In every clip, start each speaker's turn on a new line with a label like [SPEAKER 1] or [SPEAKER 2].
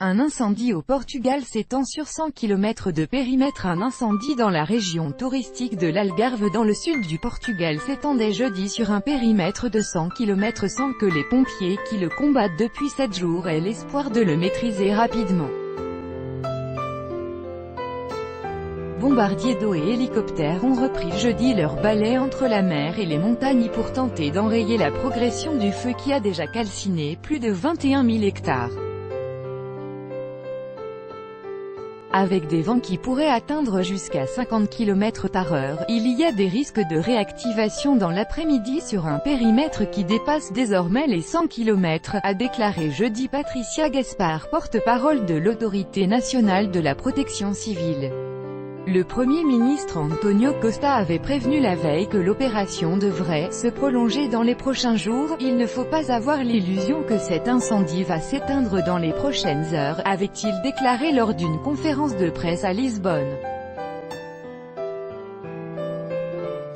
[SPEAKER 1] Un incendie au Portugal s'étend sur 100 km de périmètre. Un incendie dans la région touristique de l'Algarve dans le sud du Portugal s'étendait jeudi sur un périmètre de 100 km sans que les pompiers qui le combattent depuis 7 jours aient l'espoir de le maîtriser rapidement. Bombardiers d'eau et hélicoptères ont repris jeudi leur balai entre la mer et les montagnes pour tenter d'enrayer la progression du feu qui a déjà calciné plus de 21 000 hectares. Avec des vents qui pourraient atteindre jusqu'à 50 km/h, il y a des risques de réactivation dans l'après-midi sur un périmètre qui dépasse désormais les 100 km, a déclaré jeudi Patricia Gaspar, porte-parole de l'Autorité nationale de la protection civile. Le Premier ministre António Costa avait prévenu la veille que l'opération devrait se prolonger dans les prochains jours. Il ne faut pas avoir l'illusion que cet incendie va s'éteindre dans les prochaines heures, avait-il déclaré lors d'une conférence de presse à Lisbonne.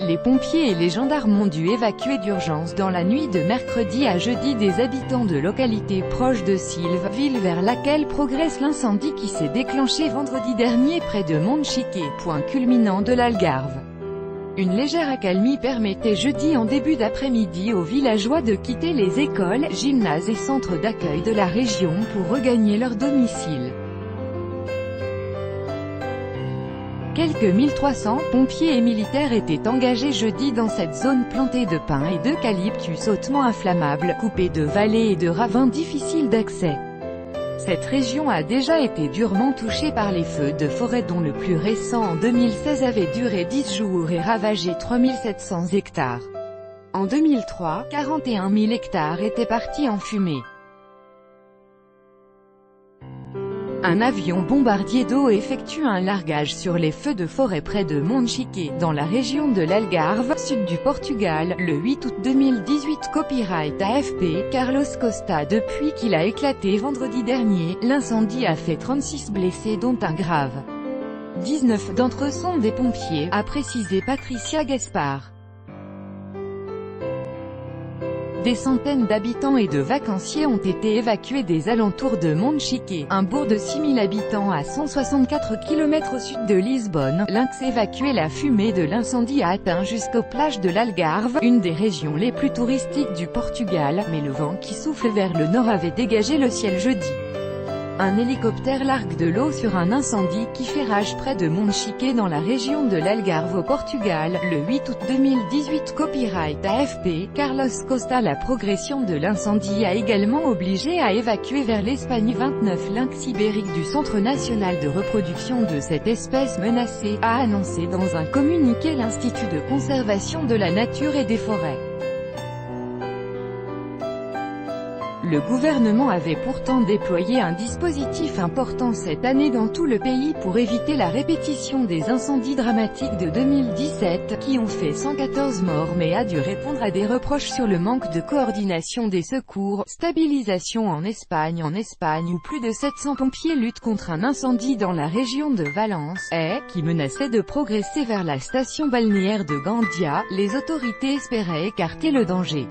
[SPEAKER 1] Les pompiers et les gendarmes ont dû évacuer d'urgence dans la nuit de mercredi à jeudi des habitants de localités proches de Silves, ville vers laquelle progresse l'incendie qui s'est déclenché vendredi dernier près de Monchique, point culminant de l'Algarve. Une légère accalmie permettait jeudi en début d'après-midi aux villageois de quitter les écoles, gymnases et centres d'accueil de la région pour regagner leur domicile. Quelques 1300 pompiers et militaires étaient engagés jeudi dans cette zone plantée de pins et d'eucalyptus hautement inflammables, coupée de vallées et de ravins difficiles d'accès. Cette région a déjà été durement touchée par les feux de forêt dont le plus récent en 2016 avait duré 10 jours et ravagé 3700 hectares. En 2003, 41 000 hectares étaient partis en fumée. Un avion bombardier d'eau effectue un largage sur les feux de forêt près de Monchique, dans la région de l'Algarve, sud du Portugal, le 8 août 2018. Copyright AFP, Carlos Costa. Depuis qu'il a éclaté vendredi dernier, l'incendie a fait 36 blessés dont un grave. 19 d'entre eux sont des pompiers, a précisé Patricia Gaspar. Des centaines d'habitants et de vacanciers ont été évacués des alentours de Monchique, un bourg de 6000 habitants à 164 km au sud de Lisbonne. Lynx évacué. La fumée de l'incendie a atteint jusqu'aux plages de l'Algarve, une des régions les plus touristiques du Portugal, mais le vent qui souffle vers le nord avait dégagé le ciel jeudi. Un hélicoptère largue de l'eau sur un incendie qui fait rage près de Monchique dans la région de l'Algarve au Portugal, le 8 août 2018. Copyright AFP, Carlos Costa. La progression de l'incendie a également obligé à évacuer vers l'Espagne 29 lynx ibériques du Centre national de reproduction de cette espèce menacée, a annoncé dans un communiqué l'Institut de conservation de la nature et des forêts. Le gouvernement avait pourtant déployé un dispositif important cette année dans tout le pays pour éviter la répétition des incendies dramatiques de 2017, qui ont fait 114 morts mais a dû répondre à des reproches sur le manque de coordination des secours. Stabilisation en Espagne où plus de 700 pompiers luttent contre un incendie dans la région de Valence, qui menaçait de progresser vers la station balnéaire de Gandia. Les autorités espéraient écarter le danger.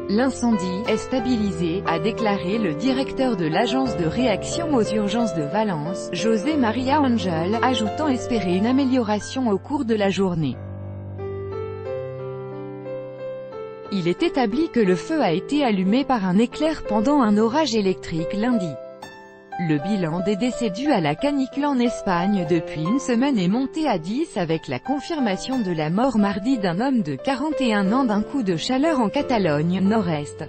[SPEAKER 1] L'incendie est stabilisé, a déclaré le directeur de l'agence de réaction aux urgences de Valence, José Maria Angel, ajoutant espérer une amélioration au cours de la journée. Il est établi que le feu a été allumé par un éclair pendant un orage électrique lundi. Le bilan des décès dus à la canicule en Espagne depuis une semaine est monté à 10 avec la confirmation de la mort mardi d'un homme de 41 ans d'un coup de chaleur en Catalogne nord-est.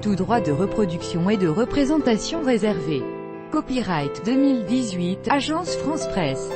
[SPEAKER 1] Tout droit de reproduction et de représentation réservé. Copyright 2018, Agence France Presse.